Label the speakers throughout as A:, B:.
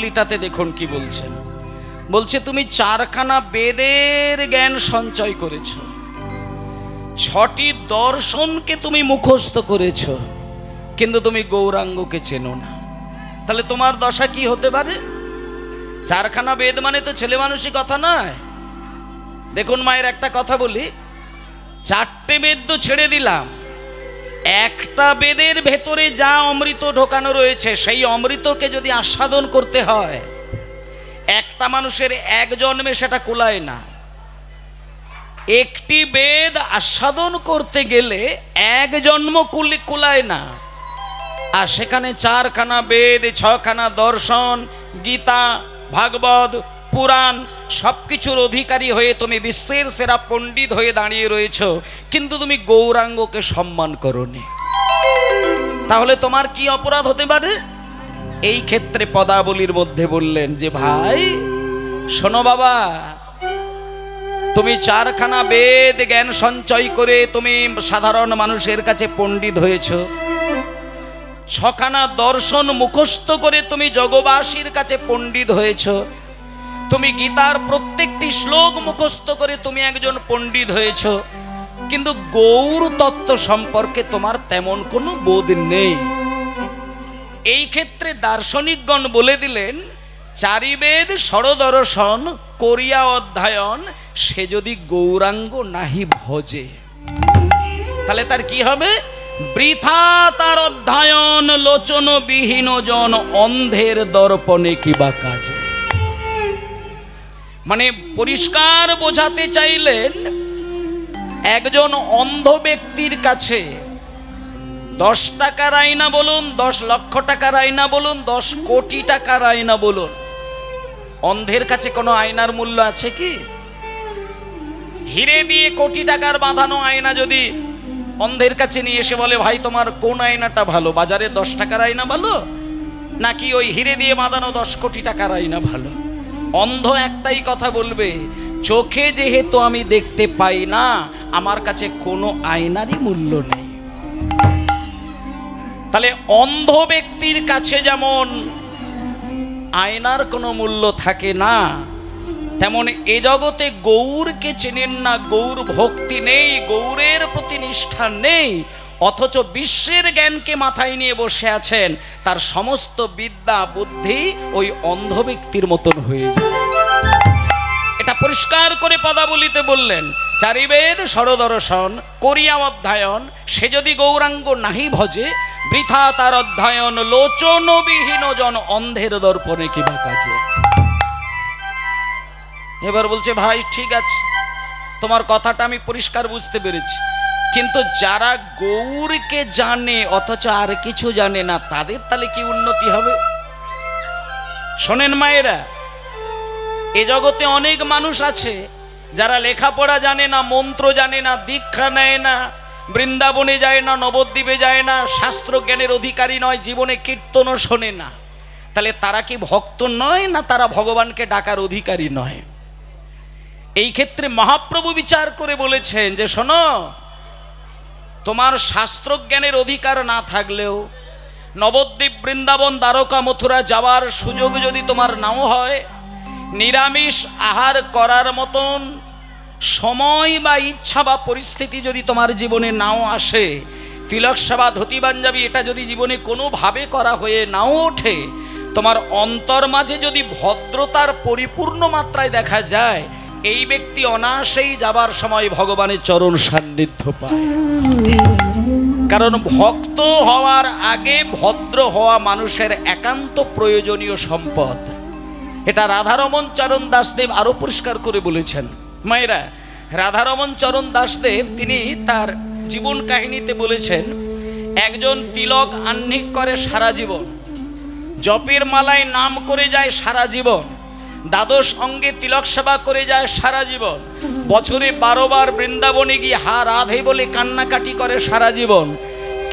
A: লিটাতে দেখুন কি বলছেন। বলছে তুমি 4খানা বেদের জ্ঞান সঞ্চয় করেছ, 6টি দর্শনকে তুমি মুখস্থ করেছ, কিন্তু তুমি গৌরাঙ্গকে চেনো না। তাহলে তোমার দশা কি হতে পারে? 4খানা বেদ মানে তো ছেলে মানুষই কথা নয়। দেখুন মায়ের একটা কথা বলি, 4টে বেদ তো ছেড়ে দিলাম, একটা বেদের ভেতরে যা অমৃত ঢোকানো রয়েছে সেই অমৃতকে যদি আস্বাদন করতে হয়, একটা মানুষের এক জন্মে সেটা কুলায় না। একটি বেদ আস্বাদন করতে গেলে এক জন্ম কুলায় না। আর সেখানে 4খানা বেদ, 6খানা দর্শন, গীতা, ভাগবত, পুরাণ সবকিছুর অধিকারী হয়ে তুমি বিশ্বের সেরা পণ্ডিত হয়ে দাঁড়িয়ে রয়েছ, কিন্তু তুমি গৌরাঙ্গকে সম্মান করোনি। তাহলে তোমার কি অপরাধ হতে পারে? এই ক্ষেত্রে পদাবলীর মধ্যে বললেন যে ভাই শোনো বাবা, তুমি 4খানা বেদ জ্ঞান সঞ্চয় করে তুমি সাধারণ মানুষের কাছে পণ্ডিত হয়েছ, 6খানা দর্শন মুখস্থ করে তুমি জগবাসীর কাছে পণ্ডিত হয়েছ, তুমি গীতার প্রত্যেকটি শ্লোক মুখস্থ করে তুমি একজন পণ্ডিত হয়েছ, কিন্তু গৌর তত্ত্ব সম্পর্কে তোমার তেমন কোনো বোধ নেই। এই ক্ষেত্রে দার্শনিকগণ বলে দিলেন, 4 বেদ ষড়দর্শন করিয়া অধ্যয়ন, সে যদি গৌরাঙ্গ নাহি ভজে, তাহলে তার কি হবে? বৃথা তার অধ্যয়ন, লোচন বিহীন জন অন্ধের দর্পণে কিবা কাজে। মানে পরিষ্কার বোঝাতে চাইলেন, একজন অন্ধ ব্যক্তির কাছে 10 টাকার আয়না বলুন, 10 লক্ষ টাকার আয়না বলুন, 10 কোটি টাকার আয়না বলুন, অন্ধের কাছে কোনো আয়নার মূল্য আছে কি? হিরে দিয়ে কোটি টাকার বাঁধানো আয়না যদি অন্ধের কাছে নিয়ে এসে বলে, ভাই তোমার কোন আয়নাটা ভালো, বাজারে 10 টাকার আয়না ভালো নাকি ওই হিরে দিয়ে বাঁধানো 10 কোটি টাকার আয়না ভালো? অন্ধ একটাই কথা বলবে, চোখে যেহেতু আমি দেখতে পাই না, আমার কাছে কোনো আয়নারই মূল্য নেই। তাহলে অন্ধ ব্যক্তির কাছে যেমন আয়নার কোনো মূল্য থাকে না, তেমন এ জগতে গৌরকে চেনেন না, গৌর ভক্তি নেই, গৌরের প্রতি নিষ্ঠা নেই, অথচ বিশ্বের জ্ঞানকে মাথায় নিয়ে বসে আছেন, তার সমস্ত বিদ্যা বুদ্ধি ওই অন্ধ ব্যক্তির মতন হয়ে যায়। এটা পরিষ্কার করে পদাবলিতে বললেন, 4 বেদ ষড়দর্শন করিয়া অধ্যয়ন, সে যদি গৌরাঙ্গ নাহি ভজে, বৃথা তার অধ্যয়ন, লোচন বিহীন জন অন্ধের দর্পণে কিবা কাজে। এবার বলছে, ভাই ঠিক আছে, তোমার কথাটা আমি পরিষ্কার বুঝতে পেরেছি, কিন্তু যারা গৌরকে জানে অথচ আর কিছু জানে না, তাদের তাহলে কি উন্নতি হবে? শোনেন মায়েরা, এ জগতে অনেক মানুষ আছে যারা লেখাপড়া জানে না, মন্ত্র জানে না, দীক্ষা নেয় না, বৃন্দাবনে যায় না, নবদ্বীপে যায় না, শাস্ত্র জ্ঞানের অধিকারী নয়, জীবনে কীর্তনও শোনে না। তাহলে তারা কি ভক্ত নয়, না তারা ভগবানকে ডাকার অধিকারী নয়? এই ক্ষেত্রে মহাপ্রভু বিচার করে বলেছেন যে শোনো, তোমার শাস্ত্রজ্ঞানের অধিকার না থাকলেও নবদ্বীপ, বৃন্দাবন, দ্বারকা, মথুরা যাওয়ার সুযোগ যদি তোমার নাও হয়, নিরামিষ আহার করার মতন সময় বা ইচ্ছা বা পরিস্থিতি যদি তোমার জীবনে নাও আসে, তিলক সেবা, ধুতি পাঞ্জাবি এটা যদি জীবনে কোনোভাবে করা হয়ে নাও ওঠে, তোমার অন্তর মাঝে যদি ভদ্রতার পরিপূর্ণ মাত্রায় দেখা যায়, এই ব্যক্তি অনায়াসেই যাবার সময় ভগবানের চরণ সান্নিধ্য পায়। কারণ ভক্ত হওয়ার আগে ভদ্র হওয়া মানুষের একান্ত প্রয়োজনীয় সম্পদ। এটা রাধারমণ চরণ দাসদেব আরো পরিষ্কার করে বলেছেন। মায়েরা, রাধারমণ চরণ দাসদেব তিনি তার জীবন কাহিনীতে বলেছেন, একজন তিলক আহ্নিক করে সারা জীবন, জপের মালায় নাম করে যায় সারা জীবন, দ্বাদশ অঙ্গে তিলক সেবা করে যায় সারা জীবন, বছরে 12 বার বৃন্দাবনে গিয়ে হা রাধে বলে কান্নাকাটি করে সারা জীবন,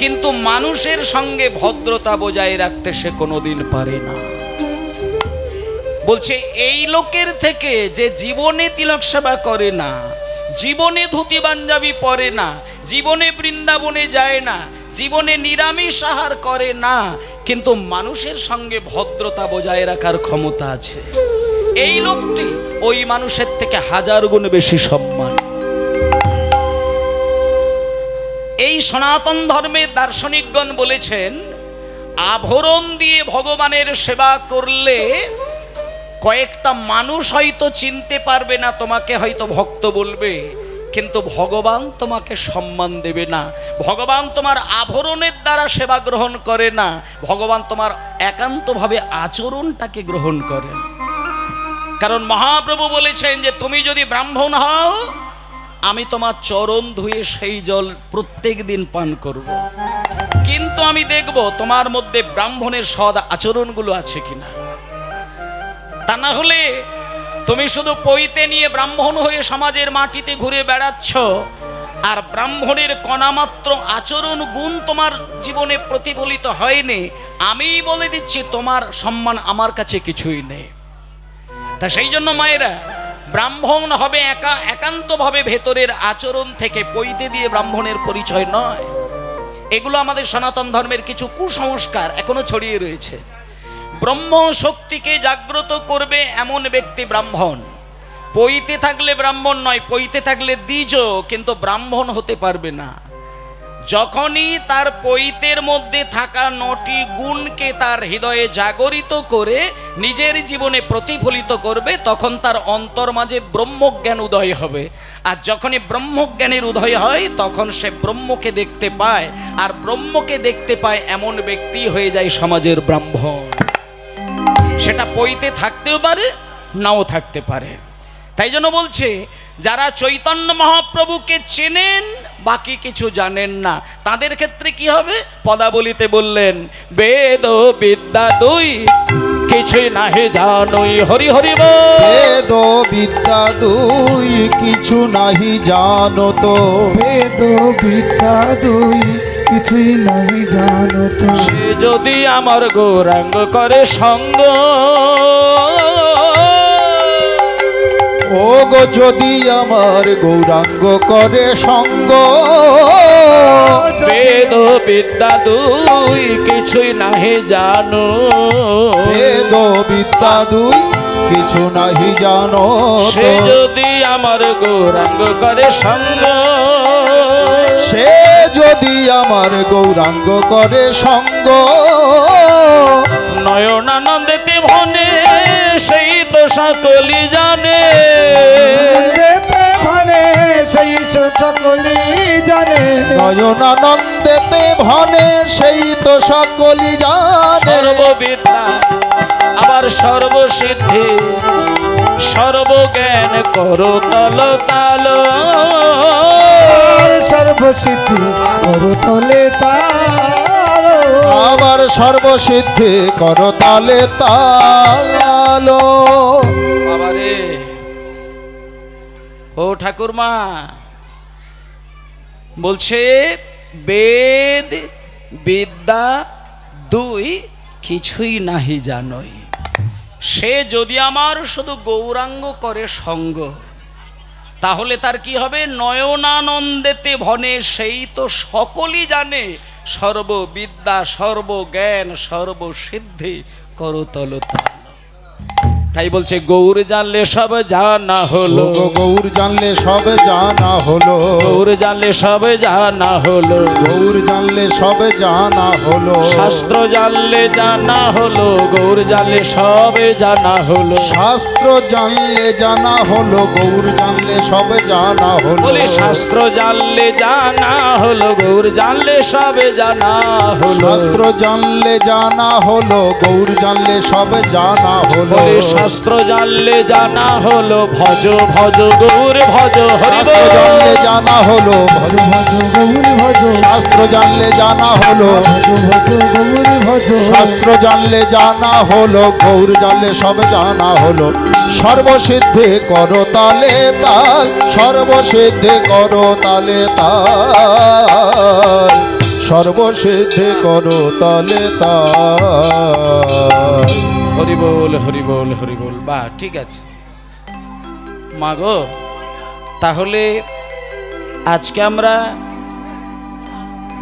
A: কিন্তু মানুষের সঙ্গে ভদ্রতা বজায় রাখতে সে কোনোদিন পারে না। বলছে এই লোকের থেকে যে জীবনে তিলক সেবা করে না, জীবনে ধুতি পাঞ্জাবি পরে না, জীবনে বৃন্দাবনে যায় না, জীবনে নিরামিষ আহার করে না, কিন্তু মানুষের সঙ্গে ভদ্রতা বজায় রাখার ক্ষমতা আছে। এই লোকটি ওই মানুষের থেকে 1000 গুণ বেশি সম্মান। এই সনাতন ধর্মের দার্শনিকগণ বলেছেন, আভরণ দিয়ে ভগবানের সেবা করলে কয়েকটা মানুষ হয়তো চিনতে পারবে না, তোমাকে হয়তো ভক্ত বলবে, কিন্তু ভগবান তোমাকে সম্মান দেবে না। ভগবান তোমার আভরণের দ্বারা সেবা গ্রহণ করে না, ভগবান তোমার একান্তভাবে আচরণটাকে গ্রহণ করেন। কারণ মহাপ্রভু বলেছেন যে তুমি যদি ব্রাহ্মণ হও, আমি তোমার চরণ ধুয়ে সেই জল প্রত্যেক দিন পান করব, কিন্তু আমি দেখব তোমার মধ্যে ব্রাহ্মণের সৎ আচরণগুলো আছে কিনা। তা না হলে তুমি শুধু পৈতে নিয়ে ব্রাহ্মণ হয়ে সমাজের মাটিতে ঘুরে বেড়াচ্ছ, আর ব্রাহ্মণের কণামাত্র আচরণ গুণ তোমার জীবনে প্রতিফলিত হয়নি, আমি বলে দিচ্ছি তোমার সম্মান আমার কাছে কিছুই নেই। তা সেই জন্য মায়েরা, ব্রাহ্মণ হবে একান্তভাবে ভেতরের আচরণ থেকে, পৈতে দিয়ে ব্রাহ্মণের পরিচয় নয়। এগুলো আমাদের সনাতন ধর্মের কিছু কুসংস্কার এখনো ছড়িয়ে রয়েছে। ব্রহ্ম শক্তিকে জাগ্রত করবে এমন ব্যক্তি ব্রাহ্মণ। পৈতে থাকলে ব্রাহ্মণ নয়, পৈতে থাকলে দ্বিজ, কিন্তু ব্রাহ্মণ হতে পারবে না। যখনই তার পৈতের মধ্যে থাকা 9টি গুণকে তার হৃদয়ে জাগরিত করে নিজের জীবনে প্রতিফলিত করবে, তখন তার অন্তর মাঝে ব্রহ্মজ্ঞান উদয় হবে। আর যখনই ব্রহ্মজ্ঞানের উদয় হয়, তখন সে ব্রহ্মকে দেখতে পায়, আর ব্রহ্মকে দেখতে পায় এমন ব্যক্তি হয়ে যায় সমাজের ব্রাহ্মণ। সেটা পৈতে থাকতেও পারে, নাও থাকতে পারে। তাই জন্য বলছে, যারা চৈতন্য মহাপ্রভুকে চেনেন বাকি কিছু জানেন না, তাদের ক্ষেত্রে কি হবে? পদাবলিতে বললেন, বেদ বিদ্যা দুই কিছুই নাহি জানোই, হরি হরি বল।
B: বেদ বিদ্যা দুই কিছু নাহি জানো তো,
C: বেদ বিদ্যা দুই কিছুই নাহি জানো তো।
A: সে যদি আমার গৌরাঙ্গ করে সঙ্গ,
B: ও গো যদি আমার গৌরাঙ্গ করে সঙ্গ,
A: বেদ বিদ্যা দুই কিছুই নাহি জানো।
B: বেদ বিদ্যা দুই কিছু নাহি জানো
A: সে
B: তো,
A: যদি আমার গৌরাঙ্গ করে সঙ্গ,
B: সে যদি আমার গৌরাঙ্গ করে সঙ্গ,
A: নয়নানন্দেতে ভনে সেই তো সকলি জানে।
C: যেতে মানে সেই সকলি জানে,
B: নয়নানন্দেতে ভনে সেই তো সকলি জানে।
A: সর্ববিদ্যা আবার সর্বসিদ্ধি, সর্বজ্ঞান করো তল তাল।
C: সর্বসিদ্ধি করো তলে তাল,
B: আবার সর্বসিদ্ধি করো তালে তালো।
A: বাবারে, ও ঠাকুরমা বলছে, বেদ বিদ্যা দুই কিছুই নাহি জানোই। সে যদি আমার শুধু গৌরাঙ্গ করে সঙ্গ, তাহলে তার কি হবে? নয়নানন্দেতে ভনে সেই তো সকলই জানে, সর্ববিদ্যা সর্বজ্ঞান সর্বসিদ্ধি করতল তাল। তাই বলছে, গৌর জানলে সব জানা হলো,
B: ও গো গৌর জানলে সব জানা হলো,
A: গৌর জানলে সব জানা হলো,
B: গৌর জানলে সব জানা হলো,
A: শাস্ত্র জানলে জানা হলো, গৌর জানলে সব জানা হলো।
B: শাস্ত্র জানলে জানা হলো, গৌর জানলে সব জানা হলো।
A: বলে শাস্ত্র জানলে জানা হলো, গৌর জানলে সব জানা হলো।
B: শাস্ত্র জানলে জানা হলো, গৌর জানলে সব জানা হলো।
A: বলে শাস্ত্র জানলে জানা হলো, ভজ ভজ গৌর ভজ, হরি
B: শাস্ত্র
A: বল।
B: জানলে জানা হলো,
C: ভজ ভজ গৌর ভজ,
B: শাস্ত্র জানলে জানা হলো,
C: ভজ ভজ গৌর ভজ।
B: শাস্ত্র জানলে জানা হলো, গৌর জানলে সব জানা হলো। সর্বসিদ্ধি করো তালে তাল, সর্বসিদ্ধি করো তালে তাল, সর্বসিদ্ধি করো তালে তাল।
A: হরি বল হরি বল হরি বল। বাহ, ঠিক আছে মাগো। তাহলে আজকে আমরা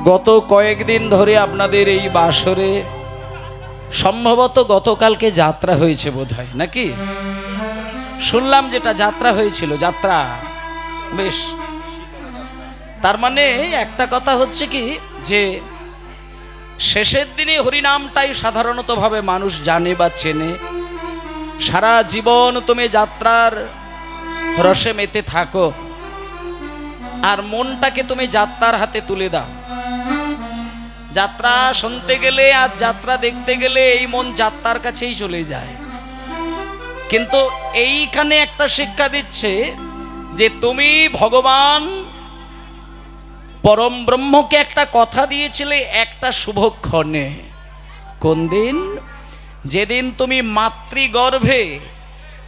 A: গত কয়েকদিন ধরে আপনাদের এই বাসরে সম্ভবত গতকালকে যাত্রা হয়েছে বোধহয়, নাকি? শুনলাম যেটা যাত্রা হয়েছিল, যাত্রা বেশ। তার মানে একটা কথা হচ্ছে কি, যে শেষের দিনে হরিনামটাই সাধারণতভাবে মানুষ জানে বা চেনে। সারা জীবন তুমি যাত্রার রসে মেতে থাকো, আর মনটাকে তুমি যাত্রার হাতে তুলে দাও। যাত্রা শুনতে গেলে আর যাত্রা দেখতে গেলে এই মন যাত্রার কাছেই চলে যায়। কিন্তু এইখানে একটা শিক্ষা দিচ্ছে যে তুমি ভগবান পরম ব্রহ্মকে একটা কথা দিয়েছিলে একটা শুভক্ষণে। কোন দিন? যেদিন তুমি মাতৃগর্ভে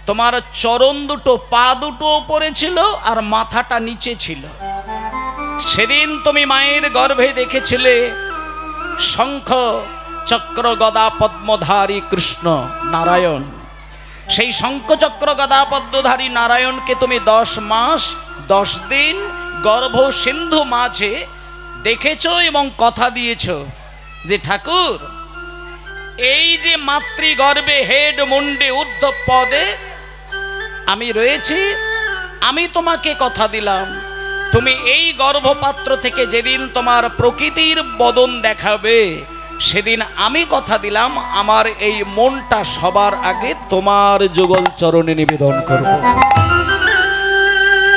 A: তোমার চরণ দুটো, পা দুটো উপরে ছিল আর মাথাটা নিচে ছিল। সেদিন তুমি মায়ের গর্ভে দেখেছিলে শঙ্খ চক্র গদা পদ্মধারী কৃষ্ণ নারায়ণ। সেই শঙ্খ চক্র গদা পদ্মধারী নারায়ণকে তুমি 10 মাস 10 দিন গর্ভ সিন্ধু মাঝে দেখেছো এবং কথা দিয়েছো যে ঠাকুর, এই যে মাতৃগর্ভে হেড মুন্ডে ঊর্ধ্ব পদে আমি রয়েছি, আমি তোমাকে কথা দিলাম তুমি এই গর্ভপাত্র থেকে যেদিন তোমার প্রকৃতির বদন দেখাবে, সেদিন আমি কথা দিলাম আমার এই মনটা সবার আগে তোমার যুগল চরণে নিবেদন করব।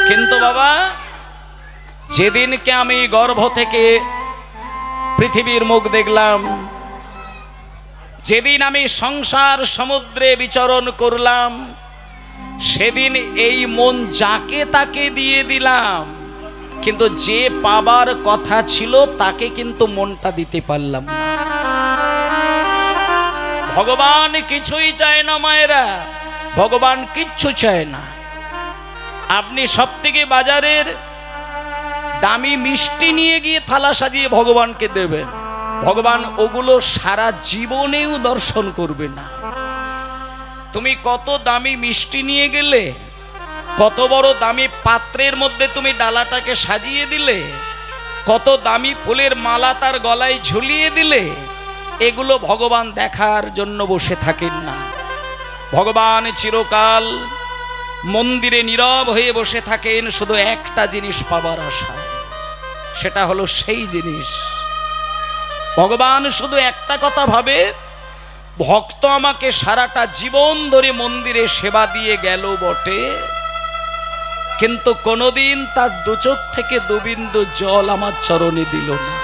A: কিন্তু বাবা, যেদিনকে আমি গর্ভ থেকে পৃথিবীর মুখ দেখলাম, যেদিন আমি সংসার সমুদ্রে বিচরণ করলাম, সেদিন এই মন যাকে তাকে দিয়ে দিলাম, কিন্তু যে পাবার কথা ছিল তাকে কিন্তু মনটা দিতে পারলাম না। ভগবান কিছুই চায় না মায়েরা, ভগবান কিচ্ছু চায় না। আপনি সবথেকে বাজারের দামি মিষ্টি নিয়ে গিয়ে থালা সাজিয়ে ভগবানকে দেবেন, ভগবান ওগুলো সারা জীবনেও দর্শন করবে না। তুমি কত দামি মিষ্টি নিয়ে গেলে, কত বড় দামি পাত্রের মধ্যে তুমি ডালাটাকে সাজিয়ে দিলে, কত দামি ফুলের মালা তার গলায় ঝুলিয়ে দিলে, এগুলো ভগবান দেখার জন্য বসে থাকেন না। ভগবান চিরকাল মন্দিরে নীরব হয়ে বসে থাকেন শুধু একটা জিনিস পাবার আশায়, সেটা হলো সেই জিনিস। ভগবান শুধু একটা কথা ভাবে, ভক্ত আমাকে সারাটা জীবন ধরে মন্দিরে সেবা দিয়ে গেল বটে, কিন্তু কোনোদিন তার দু চোখ থেকে 2 বিন্দু জল আমার চরণে দিল না।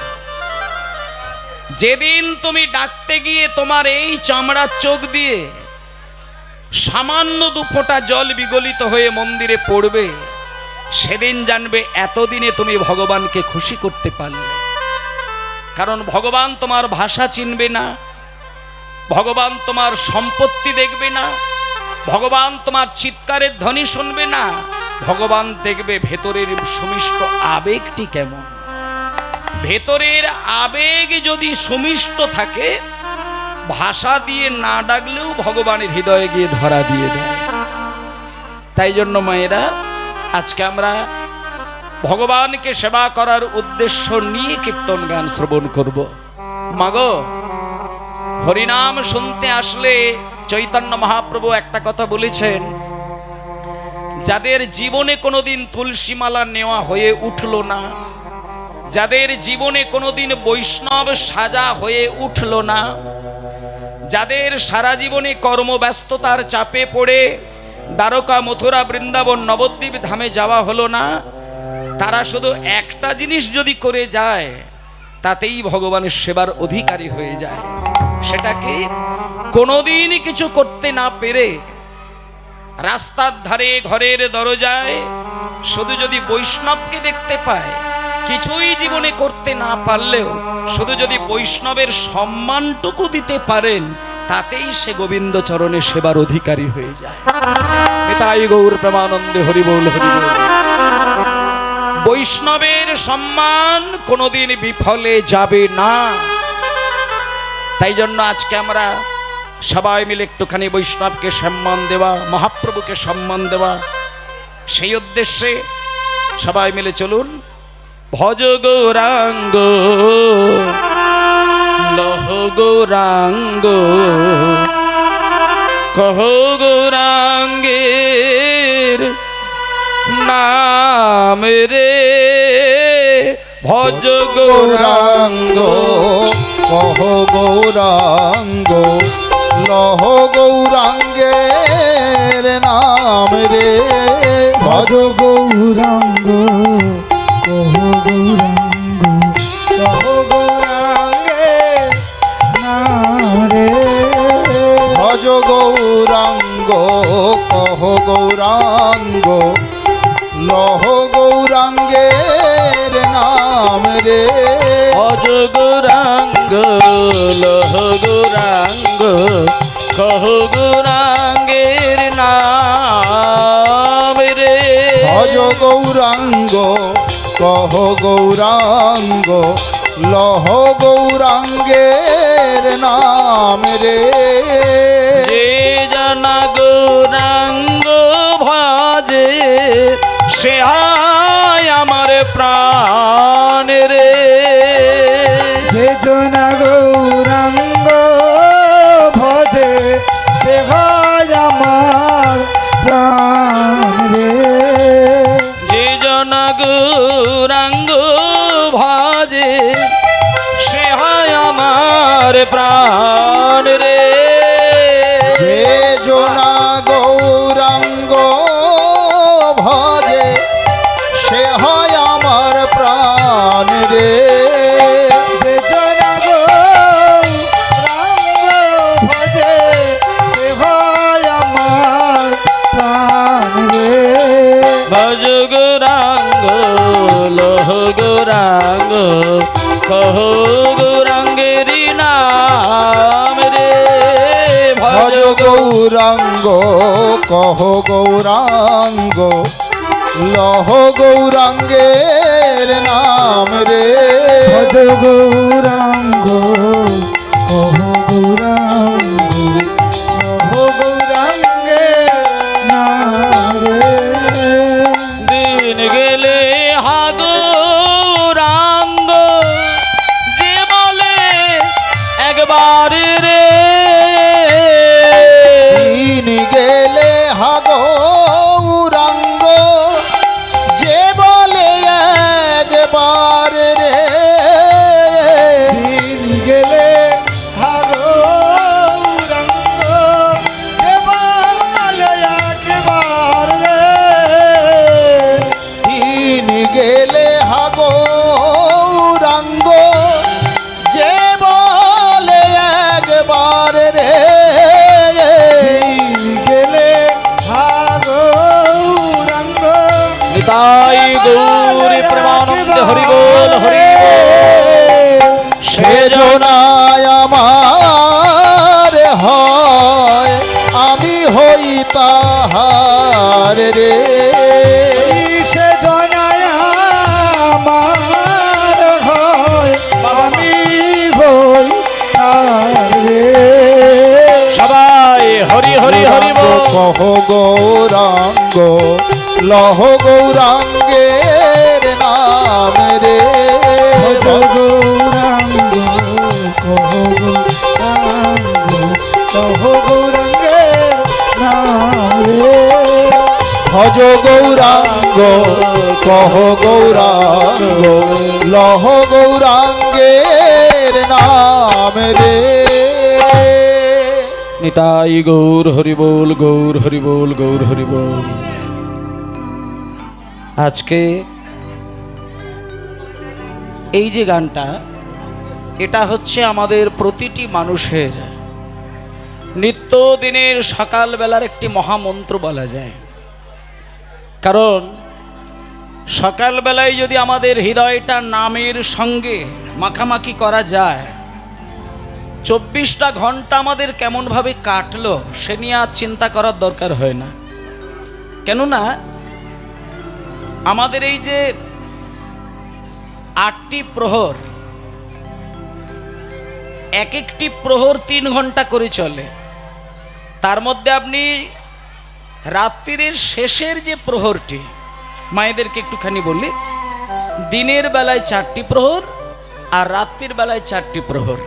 A: যেদিন তুমি ডাকতে গিয়ে তোমার এই চামড়ার চোখ দিয়ে সামান্য 2 ফোঁটা জল বিগলিত হয়ে মন্দিরে পড়বে, সেদিন জানবে এতদিনে তুমি ভগবানকে খুশি করতে পারলে। কারণ ভগবান তোমার ভাষা চিনবে না, ভগবান তোমার সম্পত্তি দেখবে না, ভগবান তোমার চিৎকারের ধ্বনি শুনবে না, ভগবান দেখবে ভেতরের সুমিষ্ট আবেগটি কেমন। ভেতরের আবেগ যদি সুমিষ্ট থাকে, ভাষা দিয়ে না ডাকলেও ভগবানের হৃদয়ে গিয়ে ধরা দিয়ে দেয়। তাই জন্য মায়েরা, আজকে আমরা ভগবানকে সেবা করার উদ্দেশ্য নিয়ে কীর্তন গান শ্রবণ করব। মাগো, হরিনাম শুনতে আসলে চৈতন্য মহাপ্রভু একটা কথা বলেছেন, যাদের জীবনে কোনোদিন তুলসী মালা নেওয়া হয়ে উঠল না, যাদের জীবনে কোনোদিন বৈষ্ণব সাজা হয়ে উঠল না, যাদের সারা জীবনে কর্মব্যস্ততার চাপে পড়ে দ্বারকা মথুরা বৃন্দাবন নবদ্বীপ ধামে যাওয়া হলো না, তারা শুধু একটা জিনিস যদি করে যায়, তাতেই ভগবানের সেবার অধিকারী হয়ে যায়। সেটা কি? কোনোদিন কিছু করতে না পেরে রাস্তার ধারে ঘরের দরজায় শুধু যদি বৈষ্ণবকে দেখতে পায়, কিছুই জীবনে করতে না পারলেও শুধু যদি বৈষ্ণবের সম্মানটুকু দিতে পারেন, তাতেই সে গোবিন্দ চরণে সেবার অধিকারী হয়ে যায়। নিতাই গৌর প্রেমানন্দে হরি বল হরি বল। বৈষ্ণবের সম্মান কোনোদিন বিফলে যাবে না। তাই জন্য আজকে আমরা সবাই মিলে একটুখানি বৈষ্ণবকে সম্মান দেওয়া, মহাপ্রভুকে সম্মান দেওয়া, সেই উদ্দেশ্যে সবাই মিলে চলুন। ভজ গৌরাঙ্গ লহ গৌরাঙ্গ কহ গৌরাঙ্গের নাম রে ভজ গৌরাঙ্গ
B: গৌরাঙ্গ কহ গৌরাঙ্গ লহ গৌরাঙ্গের নাম রে
C: ভজ গৌরাঙ্গ কহ গৌরাঙ্গ কহ গৌরাঙ্গে নারে
B: ভজ গৌরাঙ্গ কহ গৌরাঙ্গ লহ গৌরাঙ্গের নাম রে
A: ভজ গৌরাঙ্গ লহ গৌরাঙ্গ কহ গৌরাঙ্গের নাম রে
B: ভজ গৌরাঙ্গ কহ গৌরাঙ্গ লহ গৌরাঙ্গের নাম রে
A: যে জানা গৌরাঙ্গ ভজে সে হয় আমার প্রাণ রে
C: যে জনা গৌরাঙ্গ ভজে সে ভাই আমার প্রাণ রে
A: যে জানা গৌরাঙ্গ ভজে সে হয় আমার প্রাণ রে
B: যে জনা গৌরাঙ্গ ভজে সে হয় আমার প্রাণ রে
C: যে জনা গৌরাঙ্গ ভজে সে ভাই আমার প্রাণ রে
A: ভজ গৌরাঙ্গ লহ গৌরাঙ্গ কহ গৌরাঙ্গের নাম রে
B: ভজ গৌরাঙ্গ কহ গৌরাঙ্গ লহ গৌরাঙ্গের নাম রে
C: ভজ গৌরাঙ্গ কহ গৌরাঙ্গ কহ গৌরাঙ্গে নারে
A: দিন গেলে হাগৌরাঙ্গ যে বলে একবার রে
B: দিন গেলে হাগৌরাঙ্গ যে বলে একবার রে
C: দিন গেলে হাগৌরাঙ্গ যে বলে একবার রে
B: দিন গেলে হাগৌরাঙ্গ যে বলে একবার রে
C: দিন গেলে হাগৌরাঙ্গ
A: নিতাই গৌরী প্রেমানন্দে হরি বল হরি
B: সে জনায় আমার হয় আমি হই তাহার রে
C: সে জনায় আমার হয় আমি হই তার রে
A: সবাই হরি হরি হরি বল
B: কহ গৌরাঙ্গ লহ গৌরাঙ্গের নাম রে
C: ভজ গৌরাঙ্গ কহ গৌরাঙ্গ কহ গৌরাঙ্গের নাম রে
B: ভজ গৌরাঙ্গ কহ গৌরাঙ্গ লহ গৌরাঙ্গের নাম রে
A: নিতাই গৌর হরি বল গৌর হরি বল গৌর হরি বল আজকে এই যে গানটা এটা হচ্ছে আমাদের প্রতিটি মানুষের নিত্যদিনের সকালবেলার একটি মহামন্ত্র বলা যায়। কারণ সকালবেলায় যদি আমাদের হৃদয়টা নামের সঙ্গে মাখামাখি করা যায়, 24টা ঘন্টা আমাদের কেমনভাবে কাটলো সে নিয়ে আর চিন্তা করার দরকার হয় না। কেননা আমাদের এই যে 8টি প্রহর, এক একটি প্রহর 3 ঘন্টা করে চলে। তার মধ্যে আপনি রাত্রির শেষের যে প্রহরটি, মায়েদেরকে একটুখানি বলি, দিনের বেলায় 4টি প্রহর আর রাত্রির বেলায় 4টি প্রহর।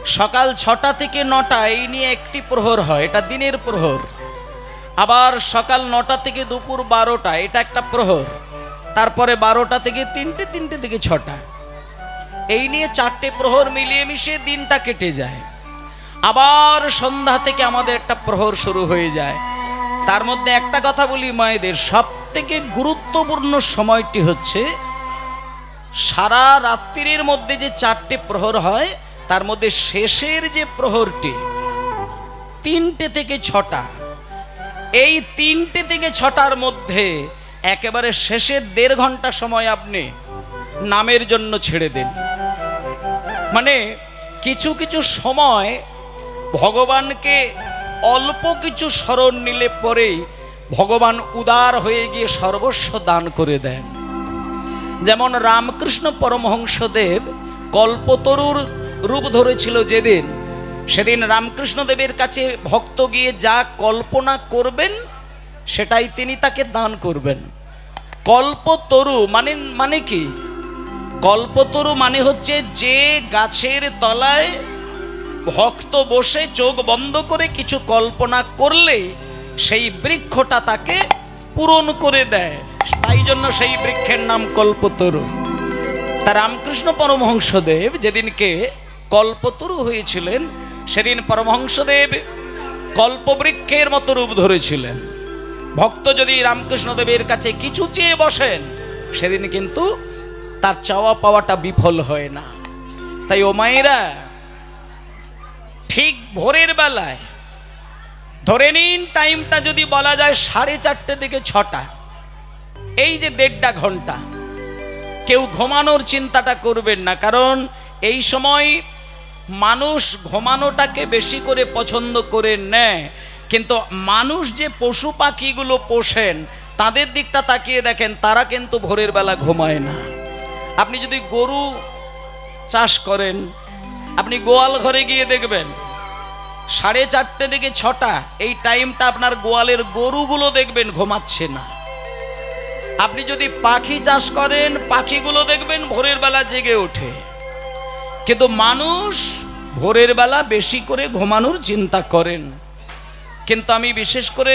A: সকাল 6টা থেকে 9টা এই নিয়ে একটি প্রহর হয়, এটা দিনের প্রহর। আবার সকাল 9টা থেকে দুপুর 12টা, এটা একটা প্রহর। তারপরে 12টা থেকে 3টে, 3টে থেকে 6টা, এই নিয়ে 4টে প্রহর মিলিয়ে মিশিয়ে দিনটা কেটে যায়। আবার সন্ধ্যা থেকে আমাদের একটা প্রহর শুরু হয়ে যায়। তার মধ্যে একটা কথা বলি মায়েদের, সব থেকে গুরুত্বপূর্ণ সময়টি হচ্ছে সারা রাত্রির মধ্যে যে 4টে প্রহর হয়, তার মধ্যে শেষের যে প্রহরটি 3টে থেকে 6টা, এই 3টে থেকে 6টার মধ্যে একেবারে শেষের 1.5 ঘন্টা সময় আপনি নামের জন্য ছেড়ে দেন। মানে কিছু কিছু সময় ভগবানকে অল্প কিছু স্মরণ নিলে পরেই ভগবান উদার হয়ে গিয়ে সর্বস্ব দান করে দেন। যেমন রামকৃষ্ণ পরমহংসদেব কল্পতরুর রূপ ধরেছিল যেদিন, সেদিন রামকৃষ্ণদেবের কাছে ভক্ত গিয়ে যা কল্পনা করবেন সেটাই তিনি তাকে দান করবেন। কল্পতরু মানে কি? কল্পতরু মানে হচ্ছে যে গাছের তলায় ভক্ত বসে চোখ বন্ধ করে কিছু কল্পনা করলে সেই বৃক্ষটা তাকে পূরণ করে দেয়, তাই জন্য সেই বৃক্ষের নাম কল্পতরু। তা রামকৃষ্ণ পরমহংসদেব যেদিনকে কল্পতরু হয়েছিলেন, সেদিন পরমহংসদেব কল্পবৃক্ষের মতো রূপ ধরেছিলেন। ভক্ত যদি রামকৃষ্ণদেবের কাছে কিছু চেয়ে বসেন, সেদিন কিন্তু তার চাওয়া পাওয়াটা বিফল হয় না। তাই ও মায়েরা, ঠিক ভোরের বেলায় ধরে নিন টাইমটা যদি বলা যায় 4:30 থেকে 6টা, এই যে 1.5 ঘন্টা, কেউ ঘুমানোর চিন্তাটা করবেন না, কারণ এই সময় মানুষ ঘুমানোটাকে বেশি করে পছন্দ করে নেয়। কিন্তু মানুষ যে পশু পাখিগুলো পোষেন তাদের দিকটা তাকিয়ে দেখেন, তারা কিন্তু ভোরের বেলা ঘুমায় না। আপনি যদি গরু চাষ করেন, আপনি গোয়াল ঘরে গিয়ে দেখবেন 4:30 থেকে 6টা, এই টাইমটা আপনার গোয়ালের গরুগুলো দেখবেন ঘুমাচ্ছে না। আপনি যদি পাখি চাষ করেন, পাখিগুলো দেখবেন ভোরের বেলা জেগে ওঠে। কিন্তু মানুষ ভোরের বেলা বেশি করে ঘুমানোর চিন্তা করেন। কিন্তু আমি বিশেষ করে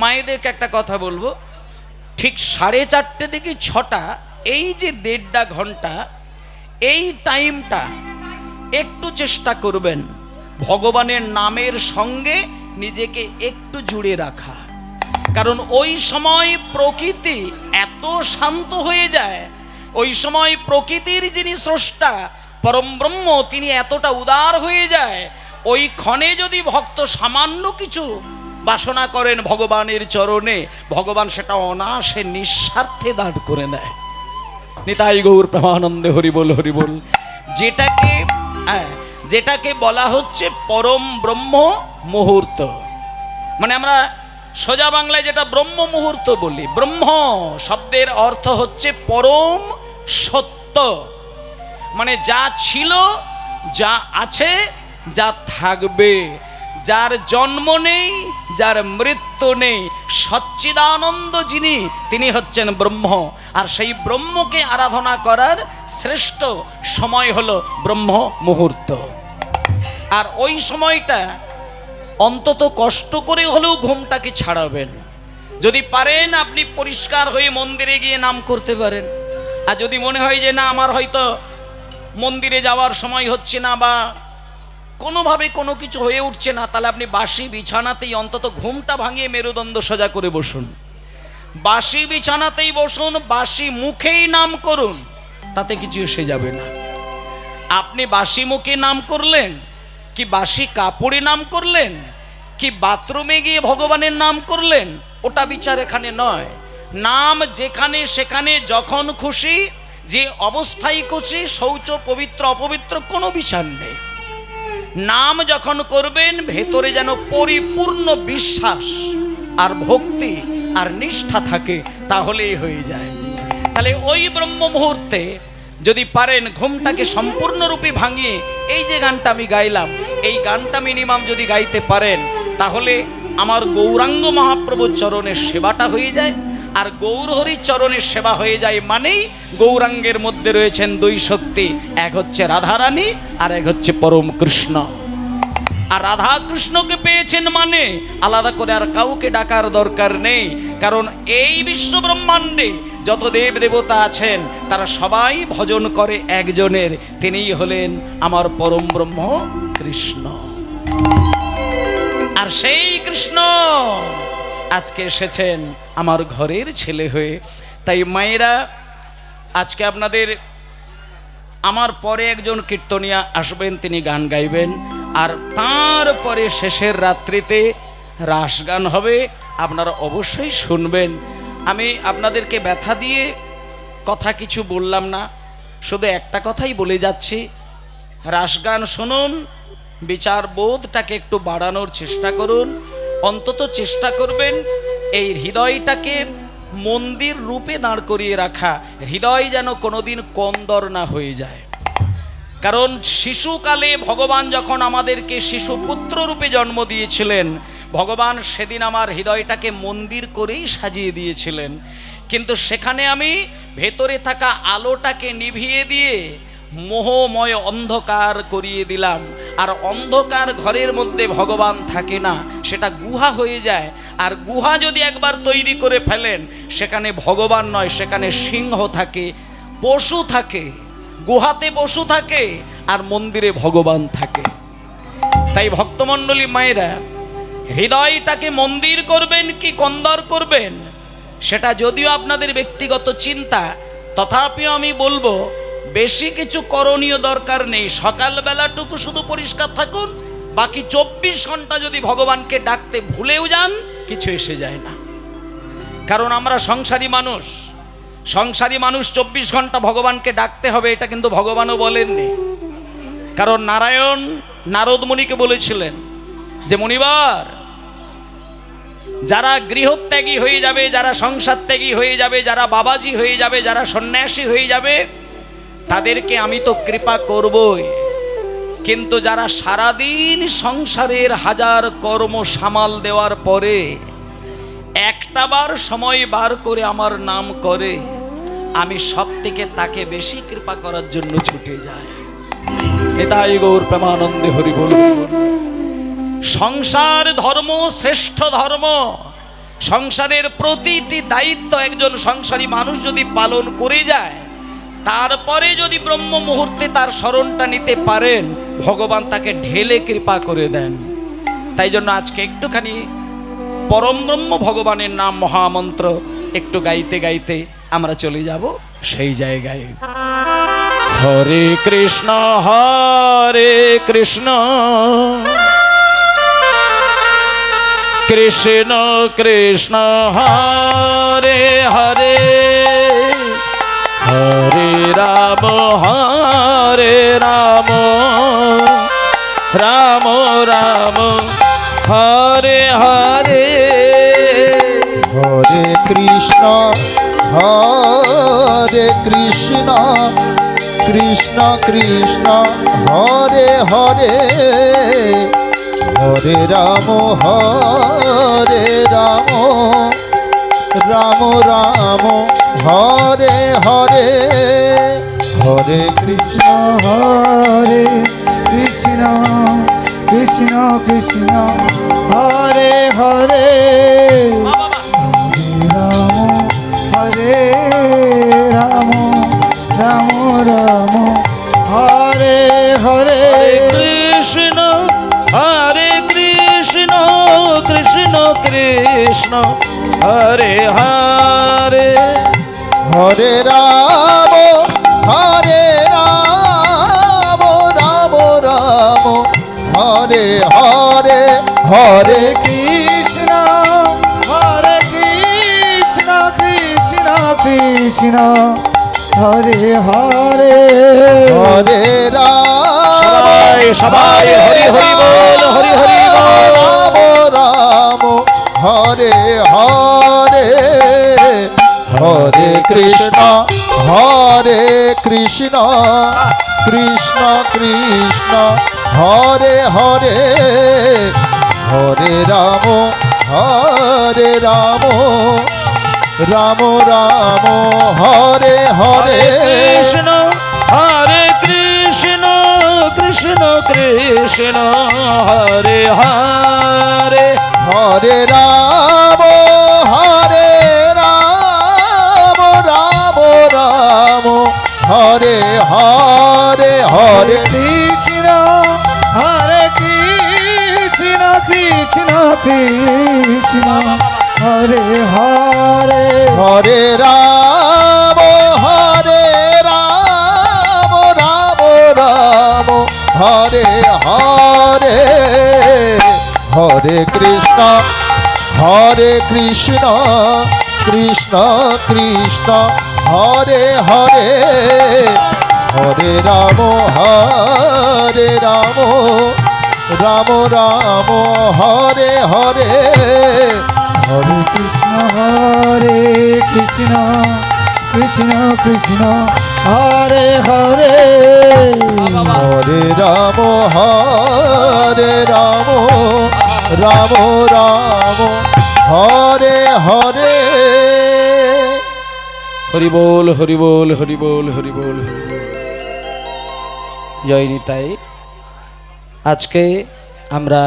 A: মায়েদেরকে একটা কথা বলবো, ঠিক 4:30 থেকে 6টা, এই যে 1.5 ঘন্টা, এই টাইমটা একটু চেষ্টা করবেন ভগবানের নামের সঙ্গে নিজেকে একটু জুড়ে রাখা। কারণ ওই সময় প্রকৃতি এত শান্ত হয়ে যায়, ওই সময় প্রকৃতির যিনি স্রষ্টা পরম ব্রহ্ম, তিনি এতটা উদার হয়ে যায়, ওই ক্ষণে যদি ভক্ত সামান্য কিছু বাসনা করেন ভগবানের চরণে, ভগবান সেটা অনায়াসে নিঃস্বার্থে দান করে দেয়। নিতাই গৌর প্রেমানন্দে হরিবোল হরিবোল। যেটাকে বলা হচ্ছে পরম ব্রহ্ম মুহূর্ত, মানে আমরা সোজা বাংলায় যেটা ব্রহ্ম মুহূর্ত বলি। ব্রহ্ম শব্দের অর্থ হচ্ছে পরম সত্য, মানে যা ছিল, যা আছে, যা থাকবে, যার জন্ম নেই, যার মৃত্যু নেই, সচ্চিদানন্দ যিনি, তিনি হচ্ছেন ব্রহ্ম। আর সেই ব্রহ্মকে আরাধনা করার শ্রেষ্ঠ সময় হলো ব্রহ্ম মুহূর্ত। আর ওই সময়টা অন্তত কষ্ট করে হলেও ঘুমটাকে ছাড়াবেন। যদি পারেন আপনি পরিষ্কার হয়ে মন্দিরে গিয়ে নাম করতে পারেন। আর যদি মনে হয় যে না, আমার হয়তো মন্দিরে যাওয়ার সময় হচ্ছে না বা কোনোভাবে কোনো কিছু হয়ে উঠছে না, তাহলে আপনি বাসি বিছানাতেই অন্তত ঘুমটা ভাঙিয়ে মেরুদণ্ড সোজা করে বসুন। বাসি বিছানাতেই বসুন, বাসি মুখেই নাম করুন, তাতে কিছু এসে যাবে না। আপনি বাসি মুখে নাম করলেন, কি বাসি কাপড়ে নাম করলেন, কি বাথরুমে গিয়ে ভগবানের নাম করলেন, ওটা বিচার এখানে নয়। নাম যেখানে সেখানে যখন খুশি, যে অবস্থায় খুশি, শৌচ পবিত্র অপবিত্র কোনো বিচার নেই। নাম যখন করবেন ভেতরে যেন পরিপূর্ণ বিশ্বাস আর ভক্তি আর নিষ্ঠা থাকে, তাহলেই হয়ে যায়। তাহলে ওই ব্রহ্ম মুহূর্তে যদি পারেন ঘুমটাকে সম্পূর্ণরূপে ভাঙিয়ে, এই যে গানটা আমি গাইলাম, এই গানটা মিনিমাম যদি গাইতে পারেন, তাহলে আমার গৌরাঙ্গ মহাপ্রভুর চরণের সেবাটা হয়ে যায়। আর গৌরহরির চরণের সেবা হয়ে যায় মানেই গৌরাঙ্গের মধ্যে রয়েছেন দুই শক্তি, এক হচ্ছে রাধারানী আর এক হচ্ছে পরম কৃষ্ণ। আর রাধা কৃষ্ণকে পেয়েছেন মানে আলাদা করে আর কাউকে ডাকার দরকার নেই, কারণ এই বিশ্ব ব্রহ্মাণ্ডে যত দেব দেবতা আছেন তারা সবাই ভজন করে একজনের, তিনিই হলেন আমার পরম ব্রহ্ম কৃষ্ণ। আর সেই কৃষ্ণ আজকে এসেছেন আমার ঘরের ছেলে হয়ে। তাই মায়েরা, আজকে আপনাদের আমার পরে একজন কীর্তনিয়া আসবেন, তিনি গান গাইবেন, আর তারপরে শেষের রাত্রিতে রাস গান হবে, আপনারা অবশ্যই শুনবেন। আমি আপনাদেরকে ব্যথা দিয়ে কথা কিছু বললাম না, শুধু একটা কথাই বলে যাচ্ছি, রাস গান শুনুন, বিচার বোধটাকে একটু বাড়ানোর চেষ্টা করুন, অন্তত চেষ্টা করবেন এই হৃদয়টাকে মন্দির রূপে দাঁড় করিয়ে রাখা, হৃদয় যেন কোনোদিন কমদর না হয়ে যায়। কারণ শিশুকালে ভগবান যখন আমাদেরকে শিশুপুত্র রূপে জন্ম দিয়েছিলেন, ভগবান সেদিন আমার হৃদয়টাকে মন্দির করেই সাজিয়ে দিয়েছিলেন, কিন্তু সেখানে আমি ভেতরে থাকা আলোটাকে নিভিয়ে দিয়ে মোহময় অন্ধকার করিয়ে দিলাম। আর অন্ধকার ঘরের মধ্যে ভগবান থাকে না, সেটা গুহা হয়ে যায়। আর গুহা যদি একবার তৈরি করে ফেলেন, সেখানে ভগবান নয়, সেখানে সিংহ থাকে, পশু থাকে। গুহাতে পশু থাকে আর মন্দিরে ভগবান থাকে। তাই ভক্তমণ্ডলী মায়েরা, হৃদয়টাকে মন্দির করবেন কি কন্দর করবেন সেটা যদিও আপনাদের ব্যক্তিগত চিন্তা, তথাপিও আমি বলবো বেশি কিছু করণীয় দরকার নেই। সকালবেলাটুকু শুধু পরিষ্কার থাকুন, বাকি 24 ঘন্টা যদি ভগবানকে ডাকতে ভুলেও যান, কিছু এসে যায় না। কারণ আমরা সংসারী মানুষ, 24 ঘন্টা ভগবানকে ডাকতে হবে, এটা কিন্তু ভগবানও বলেননি। কারণ নারায়ণ নারদ মুনিকে বলেছিলেন যে মুনিবার, যারা গৃহত্যাগী হয়ে যাবে, যারা সংসার ত্যাগী হয়ে যাবে, যারা বাবাজি হয়ে যাবে, যারা সন্ন্যাসী হয়ে যাবে, তাদেরকে আমি তো কৃপা করবই, কিন্তু যারা সারাদিন সংসারের হাজার কর্ম সামাল দেওয়ার পরে একটাবার সময় বার করে আমার নাম করে, আমি সব থেকে তাকে বেশি কৃপা করার জন্য ছুটে যাই। নিতাই গৌর প্রেমানন্দে হরি বল। সংসার ধর্ম শ্রেষ্ঠ ধর্ম। সংসারের প্রতিটি দায়িত্ব একজন সংসারী মানুষ যদি পালন করে যায়, তারপরে যদি ব্রহ্ম মুহূর্তে তার শরণটা নিতে পারেন, ভগবান তাকে ঢেলে কৃপা করে দেন। তাই জন্য আজকে একটুখানি পরম ব্রহ্ম ভগবানের নাম মহামন্ত্র একটু গাইতে গাইতে আমরা চলে যাব সেই জায়গায়। হরে কৃষ্ণ কৃষ্ণ কৃষ্ণ হরে হরে, হরে রাম রাম রাম হরে হরে।
B: হরে কৃষ্ণ কৃষ্ণ কৃষ্ণ হরে হরে, হরে রাম রাম রাম হরে হরে। হরে
C: কৃষ্ণ কৃষ্ণ কৃষ্ণ কৃষ্ণ হরে হরে, হরে রাম রাম রাম হরে হরে।
A: কৃষ্ণ কৃষ্ণ কৃষ্ণ হরে হরে,
B: হরে রাম রাম রাম হরে হরে। হরে
C: কৃষ্ণ কৃষ্ণ কৃষ্ণ হরে হরে,
B: হরে রাম
A: সবাই হরি হরি বল, হরি হরি বল।
B: রাম হরে হরে, হরে কৃষ্ণ কৃষ্ণ কৃষ্ণ হরে হরে, হরে রাম রাম রাম হরে হরে
A: কৃষ্ণ হরে কৃষ্ণ কৃষ্ণ কৃষ্ণ হরে হরে
B: হরে রাম হরে রাম রাম রাম হরে হরে হরে
C: কৃষ্ণ হরে কৃষ্ণ কৃষ্ণ কৃষ্ণ হরে হরে
B: হরে রাম হরে রাম রাম রাম হরে হরে হরে কৃষ্ণ কৃষ্ণ কৃষ্ণ হরে হরে হরে রাম রাম রাম হরে হরে
C: হরে কৃষ্ণ কৃষ্ণ কৃষ্ণ হরে হরে
B: হরে রাম রাম রাম হরে হরে
A: হরি বল হরি বল হরি বল হরি বল হরি বল। জয় নিতাই। আজকে আমরা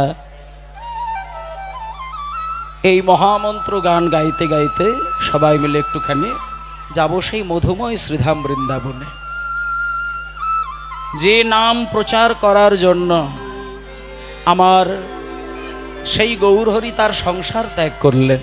A: এই মহামন্ত্র গান গাইতে গাইতে সবাই মিলে একটুখানি যাব সেই মধুময় শ্রীধাম বৃন্দাবনে, যে নাম প্রচার করার জন্য আমার সেই গৌরহরি তার সংসার ত্যাগ করলেন।